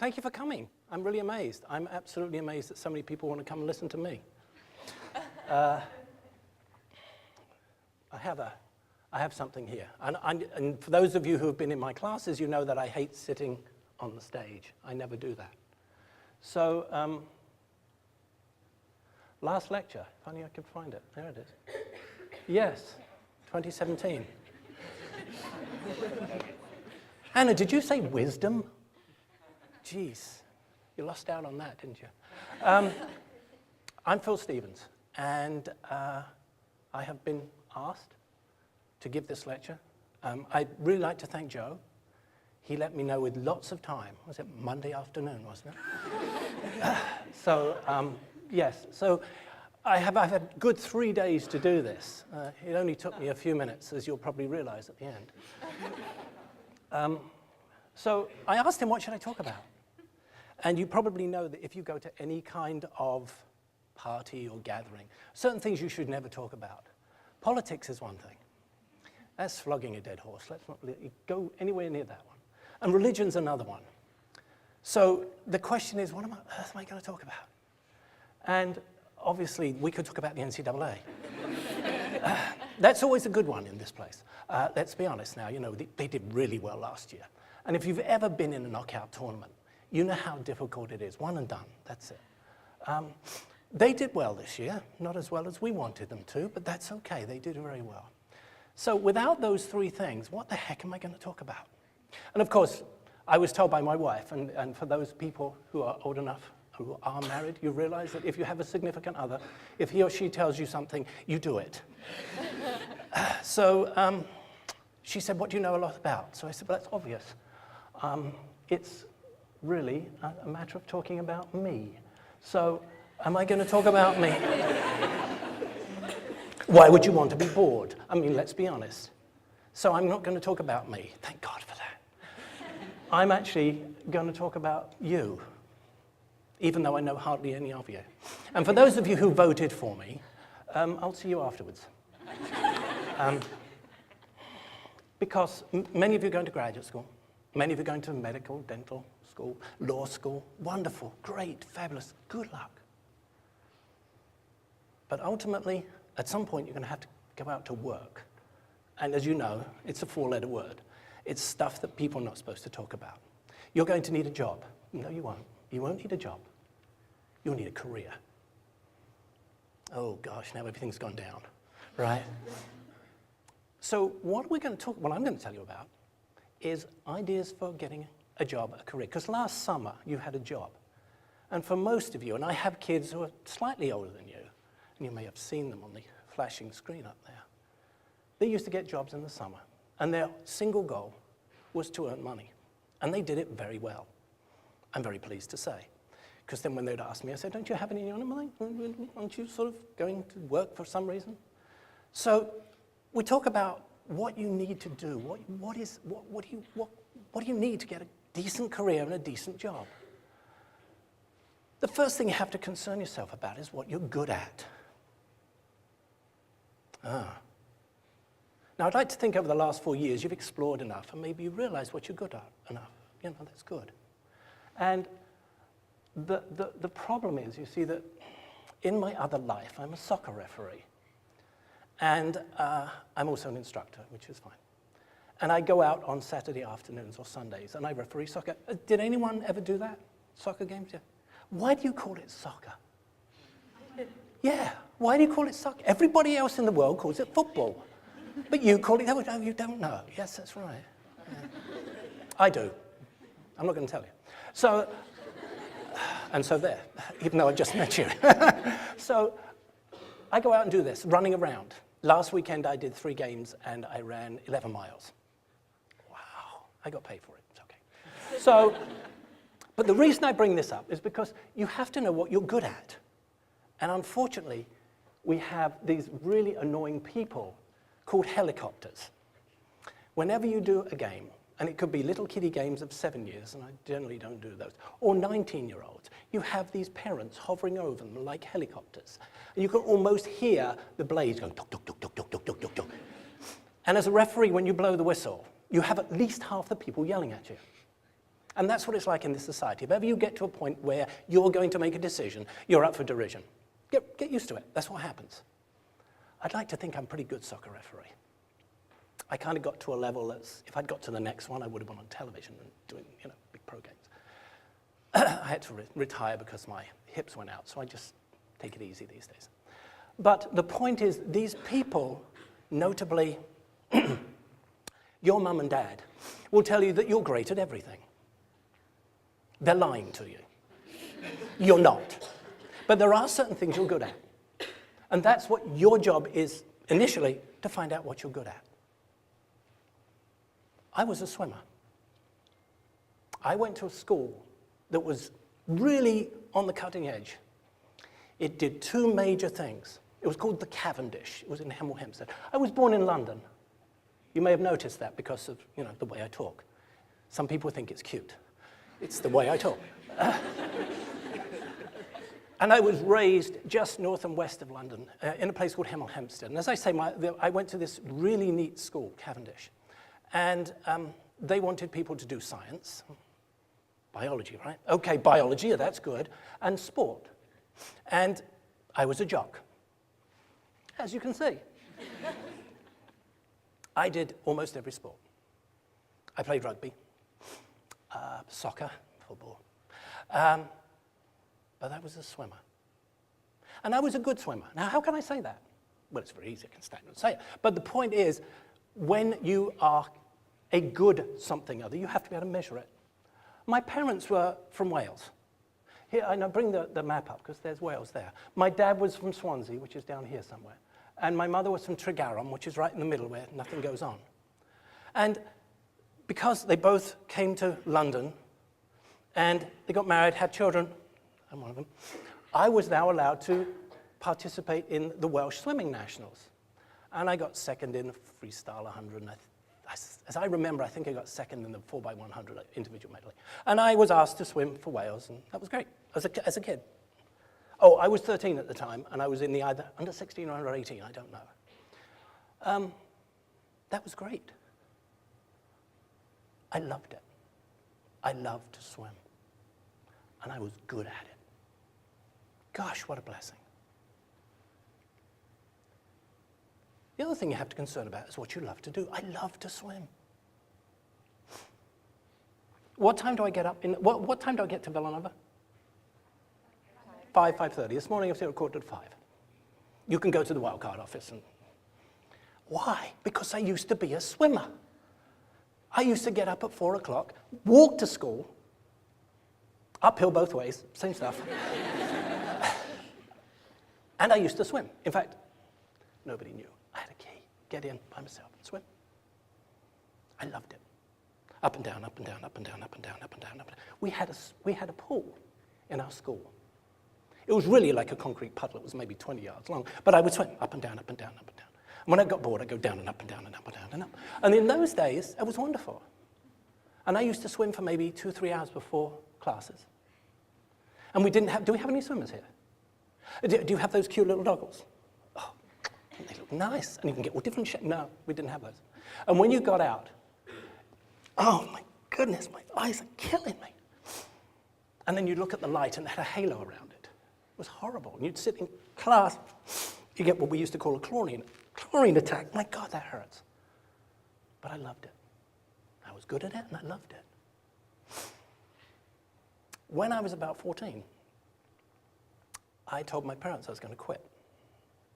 Thank you for coming. I'm really amazed. I'm absolutely amazed that so many people want to come and listen to me. I have something here. And for those of you who have been in my classes, you know that I hate sitting on the stage. I never do that. So, last lecture, if only I could find it. There it is. Yes, 2017. Anna, did you say wisdom? Jeez, you lost out on that, didn't you? I'm Phil Stevens, and I have been asked to give this lecture. I'd really like to thank Joe. He let me know with lots of time. Was it Monday afternoon, wasn't it? Yes, so I've had a good 3 days to do this. It only took me a few minutes, as you'll probably realize at the end. So I asked him, what should I talk about? And you probably know that if you go to any kind of party or gathering, certain things you should never talk about. Politics is one thing. That's flogging a dead horse. Let's not go anywhere near that one. And religion's another one. So the question is, what on earth am I going to talk about? And obviously, we could talk about the NCAA. That's always a good one in this place. Let's be honest now, you know, they did really well last year. And if you've ever been in a knockout tournament, you know how difficult it is. One and done, that's it. They did well this year, not as well as we wanted them to, but that's okay, they did very well. So without those three things, what the heck am I going to talk about? And of course, I was told by my wife, and for those people who are old enough, who are married, you realize that if you have a significant other, if he or she tells you something, you do it. She said, what do you know a lot about? So I said, well, that's obvious. It's really a matter of talking about me. So am I going to talk about me? Why would you want to be bored? I mean, let's be honest. So I'm not going to talk about me. Thank God for that. I'm actually going to talk about you, even though I know hardly any of you. And for those of you who voted for me, I'll see you afterwards. Because many of you are going to graduate school. Many of you are going to medical, dental school, law school. Wonderful, great, fabulous, good luck. But ultimately, at some point, you're going to have to go out to work. And as you know, it's a four-letter word. It's stuff that people are not supposed to talk about. You're going to need a job. No, you won't. You won't need a job. You'll need a career. Oh, gosh, now everything's gone down, right? So what I'm going to tell you about is ideas for getting a job, a career. Because last summer, you had a job. And for most of you, and I have kids who are slightly older than you, and you may have seen them on the flashing screen up there, they used to get jobs in the summer. And their single goal was to earn money. And they did it very well, I'm very pleased to say. Because then when they'd ask me, I said, don't you have any other money? Aren't you sort of going to work for some reason? So we talk about what you need to do. What do you need to get a decent career and a decent job? The first thing you have to concern yourself about is what you're good at. Now, I'd like to think over the last 4 years, you've explored enough, and maybe you realize what you're good at enough. You know, that's good. And the problem is, you see, that in my other life, I'm a soccer referee. And I'm also an instructor, which is fine. And I go out on Saturday afternoons or Sundays, and I referee soccer. Did anyone ever do that? Soccer games? Yeah. Why do you call it soccer? Yeah, why do you call it soccer? Everybody else in the world calls it football. But you call it, oh, you don't know. Yes, that's right. Yeah. I do. I'm not going to tell you. So, and so there, even though I just met you. So I go out and do this, running around. Last weekend I did 3 games and I ran 11 miles. Wow, I got paid for it, it's okay. So, but the reason I bring this up is because you have to know what you're good at. And unfortunately, we have these really annoying people called helicopters. Whenever you do a game, and it could be little kiddie games of 7 years, and I generally don't do those, or 19-year-olds, you have these parents hovering over them like helicopters. And you can almost hear the blades going, tuk, tuk, tuk, tuk, tuk, tuk, tuk, tuk, tuk. And as a referee, when you blow the whistle, you have at least half the people yelling at you. And that's what it's like in this society. If ever you get to a point where you're going to make a decision, you're up for derision. Get used to it. That's what happens. I'd like to think I'm a pretty good soccer referee. I kind of got to a level that's, if I'd got to the next one, I would have been on television and doing, big pro games. I had to retire because my hips went out, so I just take it easy these days. But the point is, these people, notably your mum and dad, will tell you that you're great at everything. They're lying to you. You're not. But there are certain things you're good at. And that's what your job is, initially, to find out what you're good at. I was a swimmer. I went to a school that was really on the cutting edge. It did two major things. It was called the Cavendish. It was in Hemel Hempstead. I was born in London. You may have noticed that because of, the way I talk. Some people think it's cute. It's the way I talk. And I was raised just north and west of London in a place called Hemel Hempstead. And as I say, I went to this really neat school, Cavendish. And they wanted people to do science, biology, right? Okay, biology, that's good, and sport. And I was a jock, as you can see. I did almost every sport. I played rugby, soccer, football. But I was a swimmer. And I was a good swimmer. Now, how can I say that? Well, it's very easy. I can stand and say it. But the point is, when you are a good something other, you have to be able to measure it. My parents were from Wales. Here, I bring the map up because there's Wales there. My dad was from Swansea, which is down here somewhere. And my mother was from Tregaron, which is right in the middle where nothing goes on. And because they both came to London and they got married, had children, I'm one of them, I was now allowed to participate in the Welsh Swimming Nationals. And I got second in the freestyle 100. And as I remember, I think I got second in the 4x100 individual medley. And I was asked to swim for Wales, and that was great as a kid. Oh, I was 13 at the time, and I was in the either under 16 or under 18, I don't know. That was great. I loved it. I loved to swim. And I was good at it. Gosh, what a blessing. The other thing you have to concern about is what you love to do. I love to swim. What time do I get up? What time do I get to Villanova? 5:30. This morning I was here at 5:15. You can go to the wildcard office. Why? Because I used to be a swimmer. I used to get up at 4 o'clock, walk to school, uphill both ways, same stuff. And I used to swim. In fact, nobody knew. I had a key. Get in by myself and swim. I loved it. Up and down, up and down, up and down, up and down, up and down, up and down. We had a pool in our school. It was really like a concrete puddle. It was maybe 20 yards long. But I would swim up and down, up and down, up and down. And when I got bored, I'd go down and up and down and up and down and up. And in those days, it was wonderful. And I used to swim for maybe 2 or 3 hours before classes. And we didn't have, do we have any swimmers here? Do you have those cute little goggles? Oh, they look nice. And you can get all different shapes. No, we didn't have those. And when you got out, oh my goodness, my eyes are killing me. And then you'd look at the light and it had a halo around it. It was horrible. And you'd sit in class, you get what we used to call a chlorine attack. My God, that hurts. But I loved it. I was good at it and I loved it. When I was about 14, I told my parents I was going to quit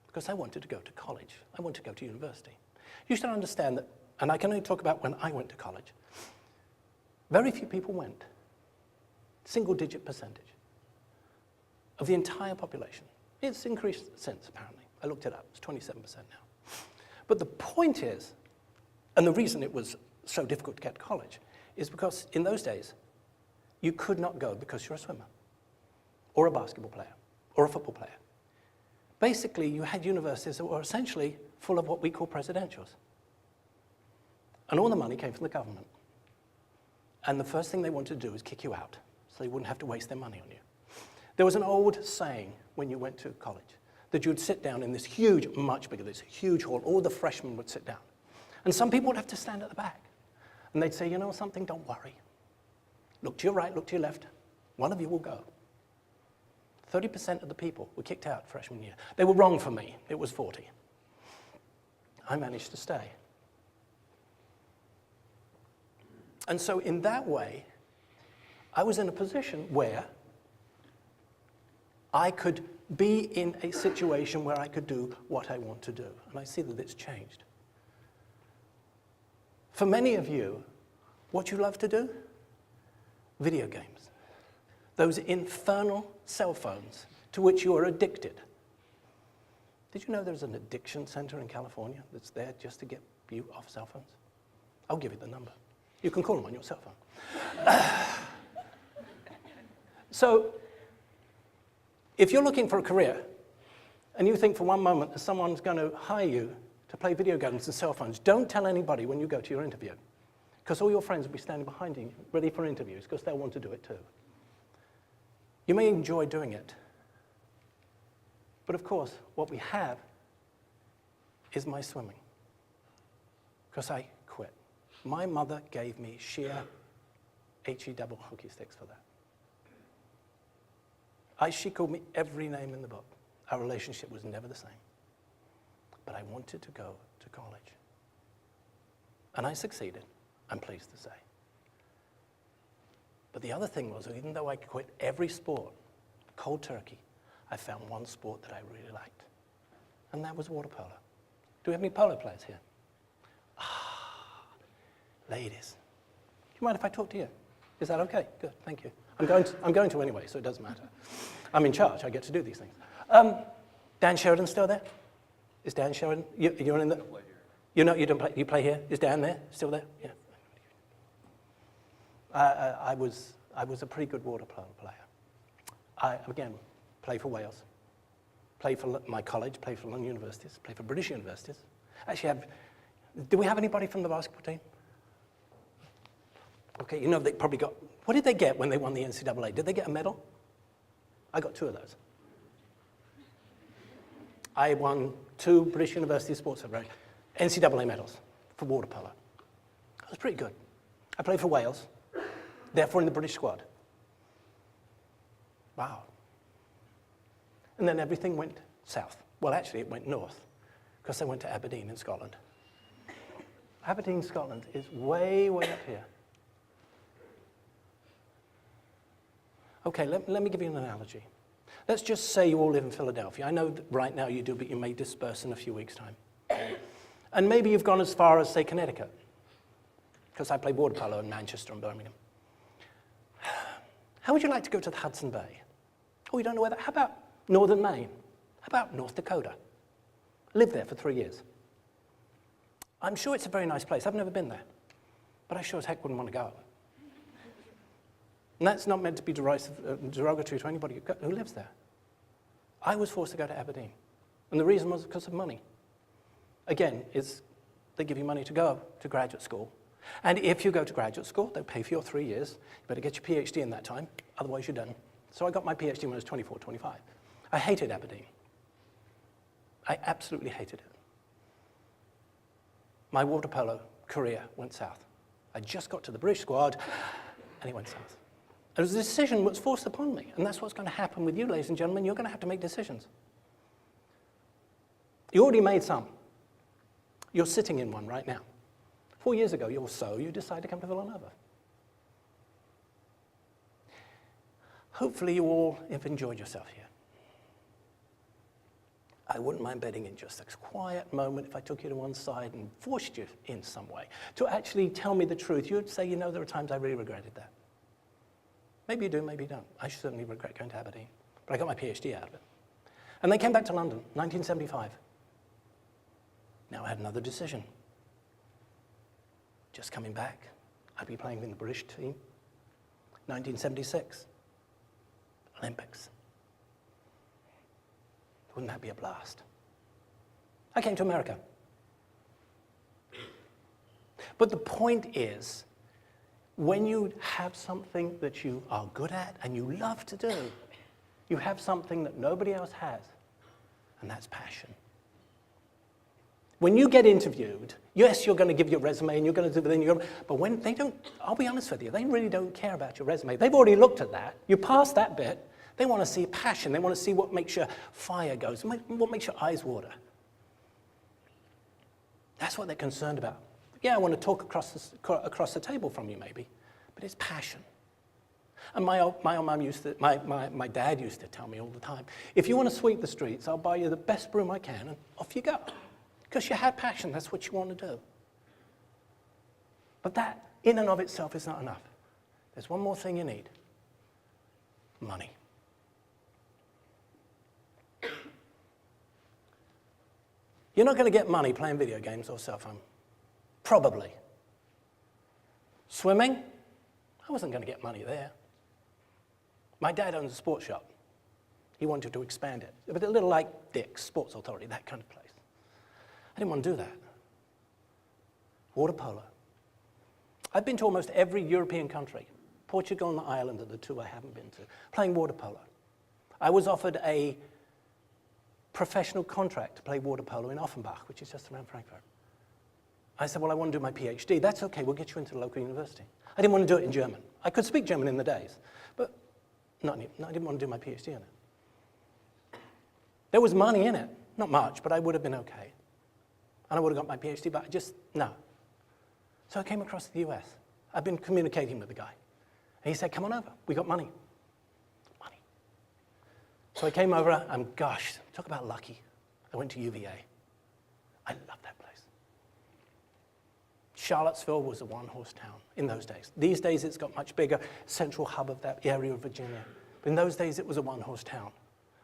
because I wanted to go to college. I wanted to go to university. You should understand that, and I can only talk about when I went to college, very few people went. Single-digit percentage of the entire population. It's increased since, apparently. I looked it up. It's 27% now. But the point is, and the reason it was so difficult to get to college, is because in those days, you could not go because you're a swimmer, or a basketball player, or a football player. Basically, you had universities that were essentially full of what we call presidentials. And all the money came from the government. And the first thing they wanted to do was kick you out, so they wouldn't have to waste their money on you. There was an old saying when you went to college, that you'd sit down in this huge, much bigger, this huge hall, all the freshmen would sit down. And some people would have to stand at the back. And they'd say, you know something, don't worry. Look to your right, look to your left. One of you will go. 30% of the people were kicked out freshman year. They were wrong for me. It was 40. I managed to stay. And so in that way, I was in a position where I could be in a situation where I could do what I want to do. And I see that it's changed. For many of you, what you love to do? Video games. Those infernal cell phones to which you are addicted. Did you know there's an addiction center in California that's there just to get you off cell phones? I'll give you the number. You can call them on your cell phone. So, if you're looking for a career, and you think for one moment that someone's going to hire you to play video games and cell phones, don't tell anybody when you go to your interview. Because all your friends will be standing behind you, ready for interviews, because they'll want to do it too. You may enjoy doing it. But of course, what we have is my swimming. Because I quit. My mother gave me sheer HE double hockey sticks for that. She called me every name in the book. Our relationship was never the same. But I wanted to go to college. And I succeeded, I'm pleased to say. But the other thing was, even though I quit every sport, cold turkey, I found one sport that I really liked. And that was water polo. Do we have any polo players here? Ladies. Do you mind if I talk to you? Is that okay? Good, thank you. I'm going to anyway, so it doesn't matter. I'm in charge, I get to do these things. Dan Sheridan still there? Is Dan Sheridan? You're in the... You don't play, you play here? Is Dan there? Still there? Yeah. I was a pretty good water polo player. I, again, play for Wales. Play for my college, play for London universities, play for British universities. Actually, do we have anybody from the basketball team? Okay, you know they probably got, what did they get when they won the NCAA? Did they get a medal? I got 2 of those. I won 2 British University Sports Federation NCAA medals for water polo. That was pretty good. I played for Wales, therefore in the British squad. Wow. And then everything went south. Well, actually, it went north, because I went to Aberdeen in Scotland. Aberdeen, Scotland is way, way up here. Okay, let me give you an analogy. Let's just say you all live in Philadelphia. I know that right now you do, but you may disperse in a few weeks' time. And maybe you've gone as far as, say, Connecticut, because I play water polo in Manchester and Birmingham. How would you like to go to the Hudson Bay? Oh, you don't know where that? How about northern Maine? How about North Dakota? Lived there for 3 years. I'm sure it's a very nice place. I've never been there. But I sure as heck wouldn't want to go. And that's not meant to be derogatory to anybody who lives there. I was forced to go to Aberdeen. And the reason was because of money. Again, they give you money to go to graduate school. And if you go to graduate school, they pay for your 3 years. You better get your PhD in that time, otherwise you're done. So I got my PhD when I was 24, 25. I hated Aberdeen. I absolutely hated it. My water polo career went south. I just got to the British squad, and it went south. It was a decision that was forced upon me, and that's what's going to happen with you, ladies and gentlemen. You're going to have to make decisions. You already made some. You're sitting in one right now. 4 years ago or so, you decided to come to Villanova. Hopefully you all have enjoyed yourself here. I wouldn't mind betting in just a quiet moment if I took you to one side and forced you in some way to actually tell me the truth. You'd say, you know, there are times I really regretted that. Maybe you do, maybe you don't. I certainly regret going to Aberdeen, but I got my PhD out of it. And they came back to London, 1975. Now I had another decision. Just coming back, I'd be playing in the British team. 1976, Olympics. Wouldn't that be a blast? I came to America. But the point is, when you have something that you are good at and you love to do, you have something that nobody else has, and that's passion. When you get interviewed, yes, you're going to give your resume and you're going to do everything, but when they don't, I'll be honest with you, they really don't care about your resume. They've already looked at that. You passed that bit. They want to see passion. They want to see what makes your fire goes, what makes your eyes water. That's what they're concerned about. Yeah, I want to talk across the table from you maybe, but it's passion. And my dad used to tell me all the time, if you want to sweep the streets, I'll buy you the best broom I can, and off you go. Because you had passion, that's what you want to do. But that, in and of itself, is not enough. There's one more thing you need. Money. You're not going to get money playing video games or cell phone. Probably. Swimming? I wasn't going to get money there. My dad owns a sports shop. He wanted to expand it. But a little like Dick's, Sports Authority, that kind of place. I didn't want to do that. Water polo. I've been to almost every European country. Portugal and Ireland are the two I haven't been to, playing water polo. I was offered a professional contract to play water polo in Offenbach, which is just around Frankfurt. I said, well, I want to do my PhD. That's okay, we'll get you into the local university. I didn't want to do it in German. I could speak German in the days, but I didn't want to do my PhD in it. There was money in it, not much, but I would have been okay. And I would have got my PhD, but no. So I came across the US. I've been communicating with the guy. And he said, come on over, we got money. Money. So I came over, and gosh, talk about lucky. I went to UVA. I love that place. Charlottesville was a one-horse town in those days. These days it's got much bigger, central hub of that area of Virginia. But in those days it was a one-horse town.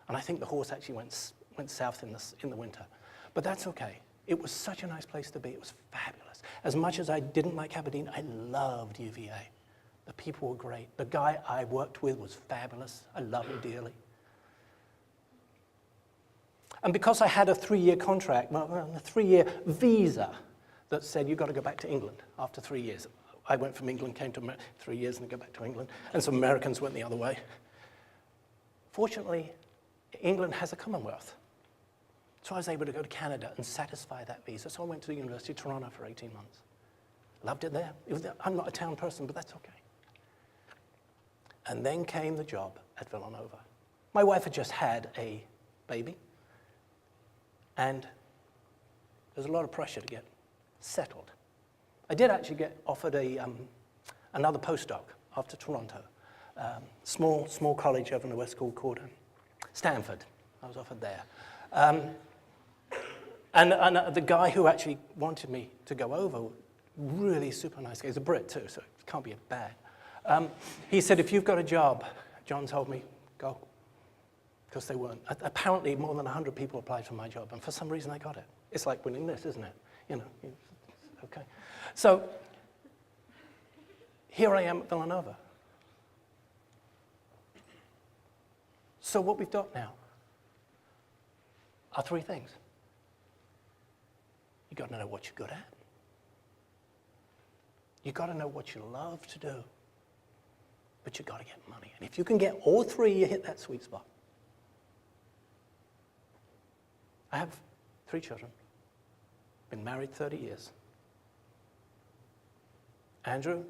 And I think the horse actually went south in the winter. But that's okay. It was such a nice place to be. It was fabulous. As much as I didn't like Aberdeen, I loved UVA. The people were great. The guy I worked with was fabulous. I love him dearly. And because I had a 3-year contract, a 3-year visa that said you've got to go back to England after 3 years. I went from England, came to America 3 years, and go back to England. And some Americans went the other way. Fortunately, England has a Commonwealth. So I was able to go to Canada and satisfy that visa. So I went to the University of Toronto for 18 months. Loved it there. I'm not a town person, but that's okay. And then came the job at Villanova. My wife had just had a baby, and there's a lot of pressure to get settled. I did actually get offered another postdoc after Toronto. Small college over in the West Coast called Stanford. I was offered there. And the guy who actually wanted me to go over, really super nice guy. He's a Brit too, so it can't be bad. He said, if you've got a job, John told me, go. Because they weren't. Apparently more than 100 people applied for my job, and for some reason I got it. It's like winning this, isn't it? You know, okay. So here I am at Villanova. So what we've got now are 3 things. You've got to know what you're good at. You've got to know what you love to do. But you've got to get money. And if you can get all 3, you hit that sweet spot. I have 3 children. Been married 30 years. Andrew,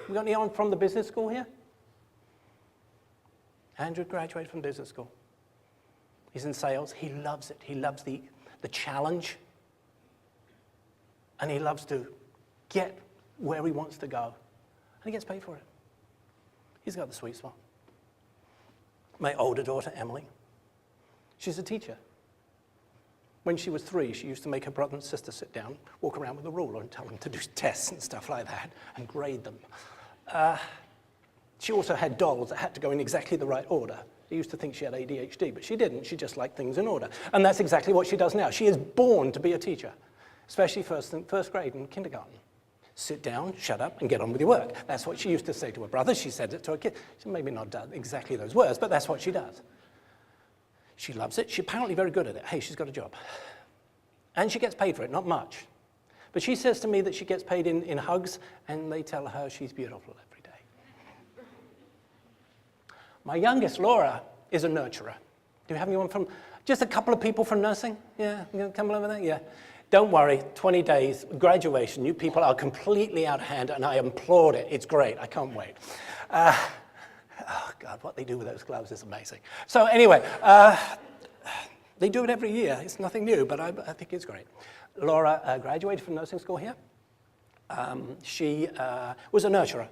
we got anyone from the business school here? Andrew graduated from business school. He's in sales. He loves it. He loves the challenge. And he loves to get where he wants to go. And he gets paid for it. He's got the sweet spot. My older daughter, Emily, she's a teacher. When she was 3, she used to make her brother and sister sit down, walk around with a ruler and tell them to do tests and stuff like that, and grade them. She also had dolls that had to go in exactly the right order. They used to think she had ADHD, but she didn't. She just liked things in order. And that's exactly what she does now. She is born to be a teacher, especially first grade and kindergarten. Sit down, shut up, and get on with your work. That's what she used to say to her brother. She said it to her kid. She maybe not done exactly those words, but that's what she does. She loves it. She's apparently very good at it. Hey, she's got a job. And she gets paid for it, not much. But she says to me that she gets paid in hugs, and they tell her she's beautiful every day. My youngest, Laura, is a nurturer. Do you have anyone from, just a couple of people from nursing? Yeah, you know, come over there? Yeah. don't worry, 20 days, graduation, you people are completely out of hand, and I applaud it. It's great. I can't wait. Oh, God, what they do with those gloves is amazing. So anyway, they do it every year. It's nothing new, but I think it's great. Laura graduated from nursing school here. She was a nurturer.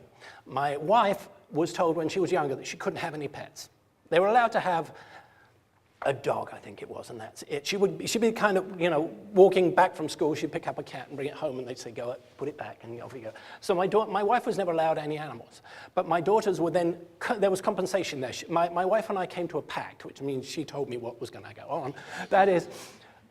My wife was told when she was younger that she couldn't have any pets. They were allowed to have a dog, I think it was, and that's it. She'd be kind of, walking back from school, she'd pick up a cat and bring it home, and they'd say, go, put it back, and off you go. So my wife was never allowed any animals. But my daughters were then, there was compensation there. My wife and I came to a pact, which means she told me what was going to go on. That is,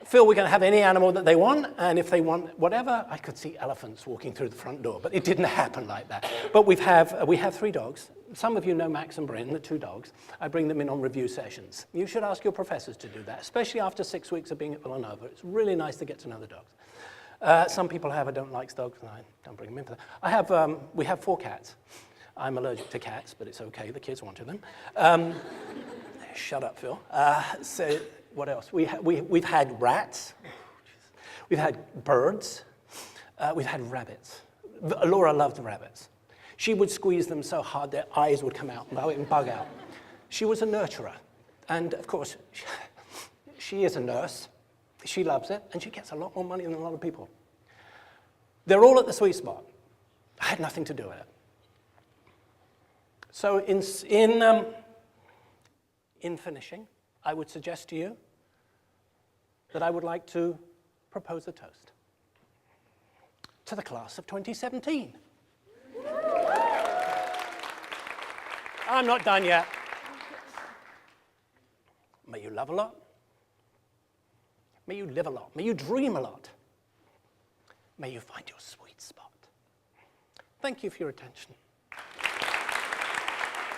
Phil, we're going to have any animal that they want, and if they want whatever, I could see elephants walking through the front door, but it didn't happen like that. But we have 3 dogs. Some of you know Max and Bryn, the 2 dogs. I bring them in on review sessions. You should ask your professors to do that, especially after 6 weeks of being at Villanova. It's really nice to get to know the dogs. Some people I don't like dogs, and I don't bring them in for that. We have 4 cats. I'm allergic to cats, but it's okay, the kids wanted them. Shut up, Phil. So what else? We've had rats. We've had birds. We've had rabbits. Laura loved the rabbits. She would squeeze them so hard their eyes would come out and bug out. She was a nurturer. And of course, she is a nurse. She loves it, and she gets a lot more money than a lot of people. They're all at the sweet spot. I had nothing to do with it. So in finishing, I would suggest to you that I would like to propose a toast to the class of 2017. I'm not done yet. May you love a lot. May you live a lot. May you dream a lot. May you find your sweet spot. Thank you for your attention.